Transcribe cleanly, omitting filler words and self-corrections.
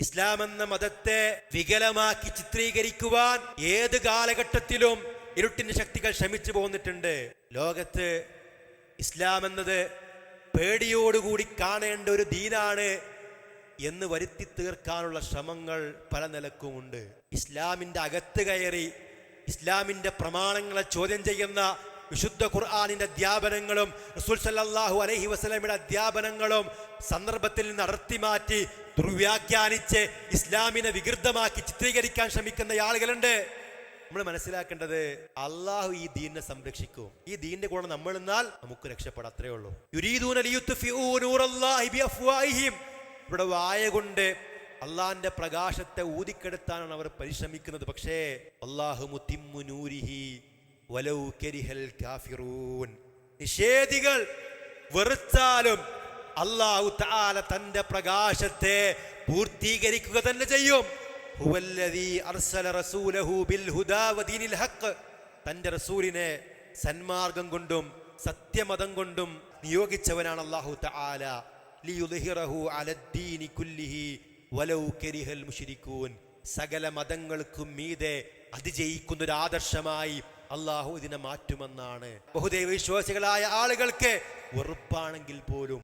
ഇസ്ലാം എന്ന മതത്തെ വികലമാക്കി ചിത്രീകരിക്കുവാൻ ഏത് കാലഘട്ടത്തിലും ഇരുട്ടിന്റെ ശക്തികൾ ശ്രമിച്ചു പോന്നിട്ടുണ്ട്. ലോകത്ത് ഇസ്ലാം എന്നത് പേടിയോടുകൂടി കാണേണ്ട ഒരു ദീനാണ് എന്ന് വരുത്തി തീർക്കാനുള്ള ശ്രമങ്ങൾ പല നിലക്കുമുണ്ട്. ഇസ്ലാമിന്റെ അകത്ത് കയറി ഇസ്ലാമിന്റെ പ്രമാണങ്ങളെ ചോദ്യം ചെയ്യുന്ന വിശുദ്ധ ഖുർആനിന്റെ അധ്യാപനങ്ങളും റസൂൽ സല്ലല്ലാഹു അലൈഹി വസല്ലമയുടെ അധ്യാപനങ്ങളും സന്ദർഭത്തിൽ നിന്ന് അടർത്തി മാറ്റി ദുർവ്യാഖ്യാനിച്ച് ഇസ്ലാമിനെ വികൃതമാക്കി ചിത്രീകരിക്കാൻ ശ്രമിക്കുന്ന ആളുകളുണ്ട്. നമ്മൾ മനസ്സിലാക്കേണ്ടത് അള്ളാഹു ഈ ദീനിനെ സംരക്ഷിക്കും. ഈ ദീനിന്റെ കൂടെ നമ്മൾ നിന്നാൽ നമുക്ക് രക്ഷപ്പെടാം. അത്രേ ഉള്ളൂ. യുരീദൂന ലിയുത്ഫിഊ നൂറല്ലാഹി ബിഅഫ്വാഹിഹിം. ഇവിടെ വായ കൊണ്ട് അള്ളാഹിന്റെ പ്രകാശത്തെ ഊതിക്കെടുത്താനാണ് അവർ പരിശ്രമിക്കുന്നത്. പക്ഷേ അല്ലാഹു മുതിമ്മു നൂരിഹി വലൗ കരിഹൽ കാഫിറൂൻ. നിഷേധികൾ വെറുത്താലും അല്ലാഹു തആല തന്റെ പ്രകാശത്തെ പൂർത്തീകരിക്കുക തന്നെ ചെയ്യും. ഹുവല്ലദീ അർസല റസൂലഹു ബിൽ ഹുദാ വദീനിൽ ഹഖ്. തന്റെ റസൂലിനെ സന്മാർഗം കൊണ്ടും സത്യമതം കൊണ്ടും നിയോഗിച്ചവനാണ് അല്ലാഹു തആല. ലിയുദ്ഹിറഹു അലദ്ദീനി കുല്ലിഹി വലൗ കരിഹൽ മുശ്രികൂൻ. സകല മതങ്ങൾക്കും മീതെ അതിജയിക്കുന്ന ഒരു ആദർശമായി അള്ളാഹു ഇതിനെ മാറ്റുമെന്നാണ്. ബഹുദൈവ വിശ്വാസികളായ ആളുകൾക്ക് വെറുപ്പാണെങ്കിൽ പോലും